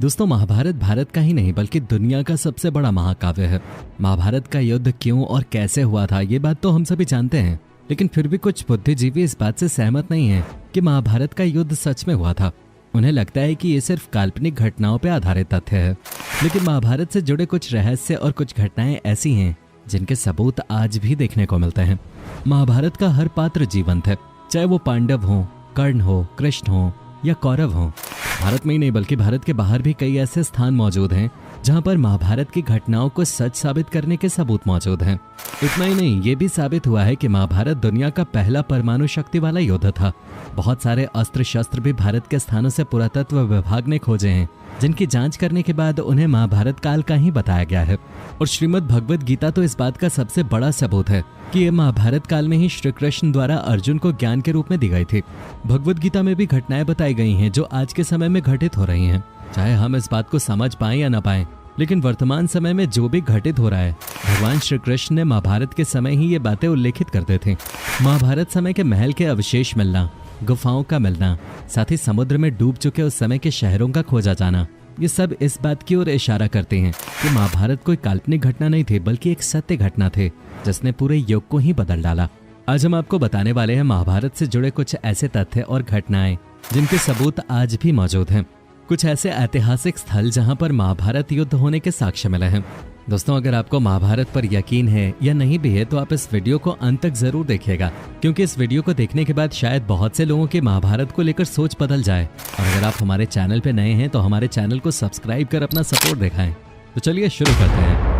दोस्तों, महाभारत भारत का ही नहीं बल्कि दुनिया का सबसे बड़ा महाकाव्य है। महाभारत का युद्ध क्यों और कैसे हुआ था ये बात तो हम सभी जानते हैं, लेकिन फिर भी कुछ बुद्धिजीवी इस बात से सहमत नहीं है कि महाभारत का युद्ध सच में हुआ था। उन्हें लगता है कि ये सिर्फ काल्पनिक घटनाओं पर आधारित तथ्य है, लेकिन महाभारत से जुड़े कुछ रहस्य और कुछ घटनाएं ऐसी हैं जिनके सबूत आज भी देखने को मिलते हैं। महाभारत का हर पात्र जीवंत है, चाहे वो पांडव हो, कर्ण हो, कृष्ण हो या कौरव हो। भारत में ही नहीं बल्कि भारत के बाहर भी कई ऐसे स्थान मौजूद हैं जहां पर महाभारत की घटनाओं को सच साबित करने के सबूत मौजूद हैं। इतना ही नहीं, ये भी साबित हुआ है कि महाभारत दुनिया का पहला परमाणु शक्ति वाला युद्ध था। बहुत सारे अस्त्र शस्त्र भी भारत के स्थानों से पुरातत्व विभाग ने खोजे हैं, जिनकी जांच करने के बाद उन्हें महाभारत काल का ही बताया गया है। और श्रीमद् भगवद गीता तो इस बात का सबसे बड़ा सबूत है कि ये महाभारत काल में ही श्री कृष्ण द्वारा अर्जुन को ज्ञान के रूप में दी गई थी। भगवद गीता में भी घटनाएं बताई गई हैं जो आज के समय में घटित हो रही हैं। चाहे हम इस बात को समझ पाएं या ना पाएं, लेकिन वर्तमान समय में जो भी घटित हो रहा है, भगवान श्री कृष्ण ने महाभारत के समय ही ये बातें उल्लेखित करते थे। महाभारत समय के महल के अवशेष मिलना, गुफाओं का मिलना, साथ ही समुद्र में डूब चुके उस समय के शहरों का खोजा जाना, ये सब इस बात की ओर इशारा करते हैं कि महाभारत कोई काल्पनिक घटना नहीं थी बल्कि एक सत्य घटना थे जिसने पूरे युग को ही बदल डाला। आज हम आपको बताने वाले हैं महाभारत से जुड़े कुछ ऐसे तथ्य और घटनाएं जिनके सबूत आज भी मौजूद हैं। कुछ ऐसे ऐतिहासिक स्थल जहां पर महाभारत युद्ध होने के साक्ष्य मिले हैं। दोस्तों, अगर आपको महाभारत पर यकीन है या नहीं भी है तो आप इस वीडियो को अंत तक जरूर देखिएगा, क्योंकि इस वीडियो को देखने के बाद शायद बहुत से लोगों के महाभारत को लेकर सोच बदल जाए। और अगर आप हमारे चैनल पे नए हैं तो हमारे चैनल को सब्सक्राइब कर अपना सपोर्ट दिखाएं। तो चलिए शुरू करते हैं।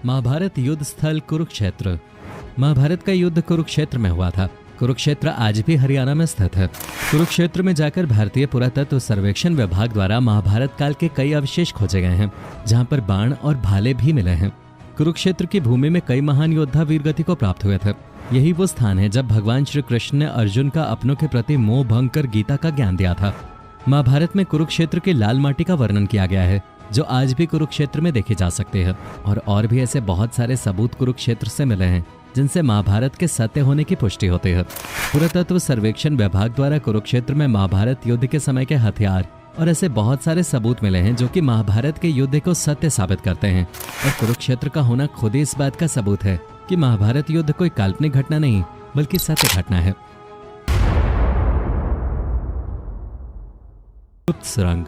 महाभारत युद्ध स्थल कुरुक्षेत्र। महाभारत का युद्ध कुरुक्षेत्र में हुआ था। कुरुक्षेत्र आज भी हरियाणा में स्थित है। कुरुक्षेत्र में जाकर भारतीय पुरातत्व सर्वेक्षण विभाग द्वारा महाभारत काल के कई अवशेष खोजे गए हैं, जहां पर बाण और भाले भी मिले हैं। कुरुक्षेत्र की भूमि में कई महान योद्धा वीरगति को प्राप्त हुए थे। यही वो स्थान है जब भगवान श्री कृष्ण ने अर्जुन का अपनों के प्रति मोह भंग कर गीता का ज्ञान दिया था। महाभारत में कुरुक्षेत्र की लाल माटी का वर्णन किया गया है, जो आज भी कुरुक्षेत्र में देखे जा सकते हैं। और भी ऐसे बहुत सारे सबूत कुरुक्षेत्र से मिले हैं जिनसे महाभारत के सत्य होने की पुष्टि होती है। पुरातत्व सर्वेक्षण विभाग द्वारा कुरुक्षेत्र में महाभारत युद्ध के समय के हथियार और ऐसे बहुत सारे सबूत मिले हैं जो कि महाभारत के युद्ध को सत्य साबित करते हैं। और कुरुक्षेत्र का होना खुद ही इस बात का सबूत है कि महाभारत युद्ध कोई काल्पनिक घटना नहीं बल्कि सत्य घटना है। गुप्त सुरंग।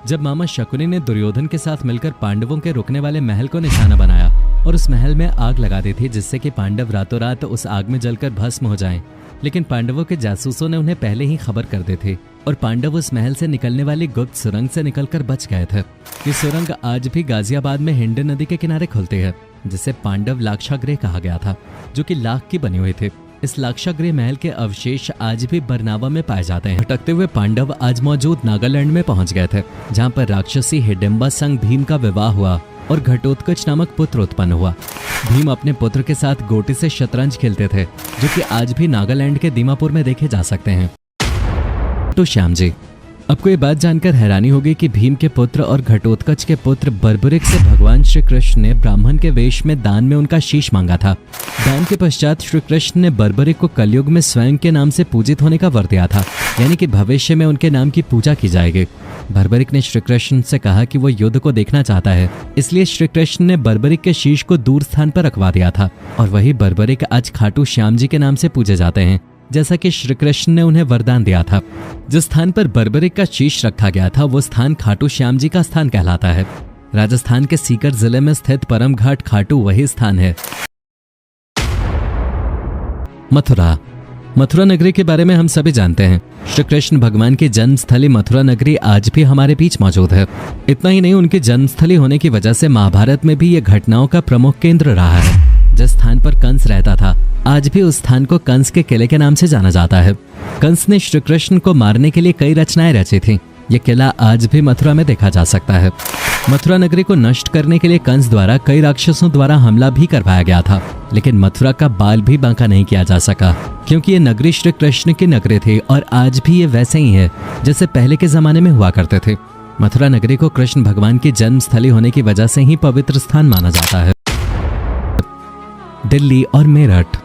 जब मामा शकुनी ने दुर्योधन के साथ मिलकर पांडवों के रुकने वाले महल को निशाना बनाया और उस महल में आग लगा दी थी जिससे कि पांडव रातों रात उस आग में जलकर भस्म हो जाएं, लेकिन पांडवों के जासूसों ने उन्हें पहले ही खबर कर दी थी और पांडव उस महल से निकलने वाली गुप्त सुरंग से निकलकर बच गए थे। ये सुरंग आज भी गाजियाबाद में हिंड नदी के किनारे खुलती है, जिसे पांडव लाक्षागृह कहा गया था, जो कि लाख की बनी हुई थी। इस लाक्षागृह महल के अवशेष आज भी बरनावा में पाए जाते हैं। भटकते हुए पांडव आज मौजूद नागालैंड में पहुंच गए थे, जहां पर राक्षसी हिडिंबा संग भीम का विवाह हुआ और घटोत्कच नामक पुत्र उत्पन्न हुआ। भीम अपने पुत्र के साथ गोटी से शतरंज खेलते थे, जो कि आज भी नागालैंड के दीमापुर में देखे जा सकते हैं। तो श्याम जी, आपको ये बात जानकर हैरानी होगी कि भीम के पुत्र और घटोत्कच के पुत्र बर्बरिक से भगवान श्री कृष्ण ने ब्राह्मण के वेश में दान में उनका शीश मांगा था। दान के पश्चात श्री कृष्ण ने बर्बरिक को कलयुग में स्वयं के नाम से पूजित होने का वर दिया था, यानी कि भविष्य में उनके नाम की पूजा की जाएगी। बर्बरिक ने श्री कृष्ण से कहा कि वो युद्ध को देखना चाहता है, इसलिए श्री कृष्ण ने बर्बरिक के शीश को दूर स्थान पर रखवा दिया था। और वही बर्बरिक आज खाटू श्याम जी के नाम से पूजे जाते हैं, जैसा कि श्री कृष्ण ने उन्हें वरदान दिया था। जिस स्थान पर बर्बरिक का शीश रखा गया था वो स्थान खाटू श्याम जी का स्थान कहलाता है। राजस्थान के सीकर जिले में स्थित परम घाट खाटू वही स्थान है। मथुरा। मथुरा नगरी के बारे में हम सभी जानते हैं। श्री कृष्ण भगवान की जन्मस्थली मथुरा नगरी आज भी हमारे बीच मौजूद है। इतना ही नहीं, उनकी जन्मस्थली होने की वजह से महाभारत में भी ये घटनाओं का प्रमुख केंद्र रहा है। जिस स्थान पर कंस रहता था, आज भी उस स्थान को कंस के किले के नाम से जाना जाता है। कंस ने श्री कृष्ण को मारने के लिए कई रचनाएं रची थीं। ये किला आज भी मथुरा में देखा जा सकता है। मथुरा नगरी को नष्ट करने के लिए कंस द्वारा कई राक्षसों द्वारा हमला भी करवाया गया था, लेकिन मथुरा का बाल भी बांका नहीं किया जा सका, क्योंकि ये नगरी श्री कृष्ण की नगरी थी और आज भी ये वैसे ही है जैसे पहले के जमाने में हुआ करते थे। मथुरा नगरी को कृष्ण भगवान की जन्मस्थली होने की वजह से ही पवित्र स्थान माना जाता है। दिल्ली और मेरठ।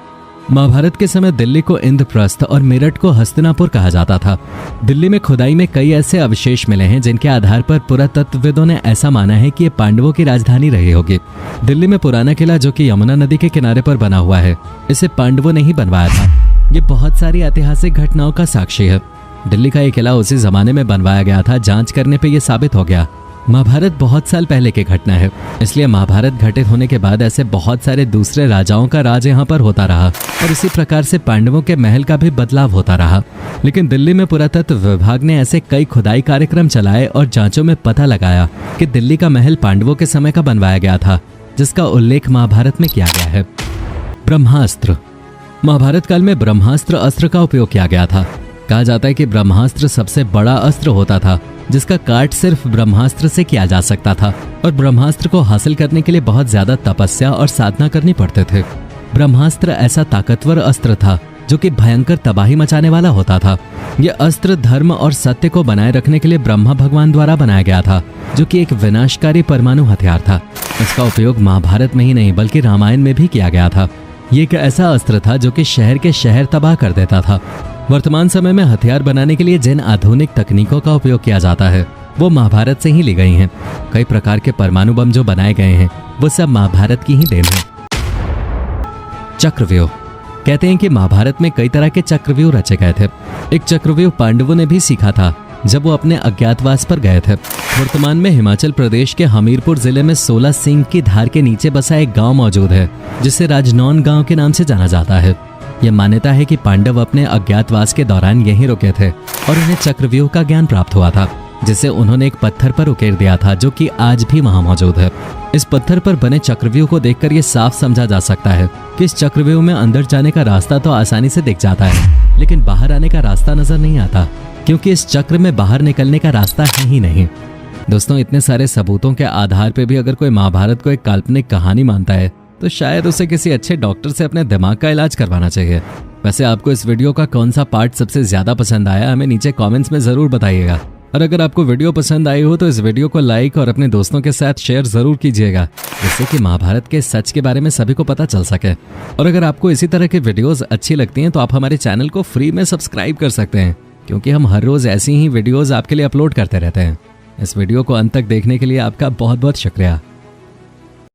महाभारत के समय दिल्ली को इंद्रप्रस्थ और मेरठ को हस्तिनापुर कहा जाता था। दिल्ली में खुदाई में कई ऐसे अवशेष मिले हैं जिनके आधार पर पुरातत्वविदों ने ऐसा माना है कि ये पांडवों की राजधानी रही होगी। दिल्ली में पुराना किला जो कि यमुना नदी के किनारे पर बना हुआ है, इसे पांडवों ने ही बनवाया था। ये बहुत सारी ऐतिहासिक घटनाओं का साक्षी है। दिल्ली का ये किला उसी जमाने में बनवाया गया था। जांच करने पे ये साबित हो गया। महाभारत बहुत साल पहले की घटना है, इसलिए महाभारत घटित होने के बाद ऐसे बहुत सारे दूसरे राजाओं का राज यहाँ पर होता रहा और इसी प्रकार से पांडवों के महल का भी बदलाव होता रहा। लेकिन दिल्ली में पुरातत्व विभाग ने ऐसे कई खुदाई कार्यक्रम चलाए और जांचों में पता लगाया कि दिल्ली का महल पांडवों के समय का बनवाया गया था, जिसका उल्लेख महाभारत में किया गया है। ब्रह्मास्त्र। महाभारत काल में ब्रह्मास्त्र अस्त्र का उपयोग किया गया था। कहा जाता है कि ब्रह्मास्त्र सबसे बड़ा अस्त्र होता था जिसका काट सिर्फ ब्रह्मास्त्र से किया जा सकता था और ब्रह्मास्त्र को हासिल करने के लिए बहुत ज्यादा तपस्या और साधना करनी पड़ते थे। ब्रह्मास्त्र ऐसा ताकतवर अस्त्र था जो कि भयंकर तबाही मचाने वाला होता था। यह अस्त्र धर्म और सत्य को बनाए रखने के लिए ब्रह्मा भगवान द्वारा बनाया गया था, जो कि एक विनाशकारी परमाणु हथियार था। इसका उपयोग महाभारत में ही नहीं बल्कि रामायण में भी किया गया था। ये एक ऐसा अस्त्र था जो कि शहर के शहर तबाह कर देता था। वर्तमान समय में हथियार बनाने के लिए जिन आधुनिक तकनीकों का उपयोग किया जाता है वो महाभारत से ही ली गई हैं। कई प्रकार के परमाणु बम जो बनाए गए हैं वो सब महाभारत की ही देन है। चक्रव्यूह। कहते हैं कि महाभारत में कई तरह के चक्रव्यूह रचे गए थे। एक चक्रव्यूह पांडवों ने भी सीखा था जब वो अपने अज्ञातवास पर गए थे। वर्तमान में हिमाचल प्रदेश के हमीरपुर जिले में 16 सिंह की धार के नीचे बसा एक गांव मौजूद है जिसे राजनौन गांव के नाम से जाना जाता है। यह मान्यता है कि पांडव अपने अज्ञातवास के दौरान यहीं रुके थे और उन्हें चक्रव्यूह का ज्ञान प्राप्त हुआ था, जिसे उन्होंने एक पत्थर पर उकेर दिया था जो कि आज भी वहां मौजूद है। इस पत्थर पर बने चक्रव्यूह को देखकर यह साफ समझा जा सकता है कि इस चक्रव्यूह में अंदर जाने का रास्ता तो आसानी से दिख जाता है, लेकिन बाहर आने का रास्ता नजर नहीं आता, क्योंकि इस चक्र में बाहर निकलने का रास्ता है ही नहीं। दोस्तों, इतने सारे सबूतों के आधार पर भी अगर कोई महाभारत को एक काल्पनिक कहानी मानता है तो शायद उसे किसी अच्छे डॉक्टर से अपने दिमाग का इलाज करवाना चाहिए। वैसे आपको इस वीडियो का कौन सा पार्ट सबसे ज्यादा पसंद आया, हमें नीचे कमेंट्स में जरूर बताइएगा। और अगर आपको वीडियो पसंद आई हो तो इस वीडियो को लाइक और अपने दोस्तों के साथ शेयर जरूर कीजिएगा, जिससे कि महाभारत के सच के बारे में सभी को पता चल सके। और अगर आपको इसी तरह की वीडियोस अच्छी लगती हैं तो आप हमारे चैनल को फ्री में सब्सक्राइब कर सकते हैं, क्योंकि हम हर रोज ऐसी ही वीडियोस आपके लिए अपलोड करते रहते हैं। इस वीडियो को अंत तक देखने के लिए आपका बहुत बहुत शुक्रिया।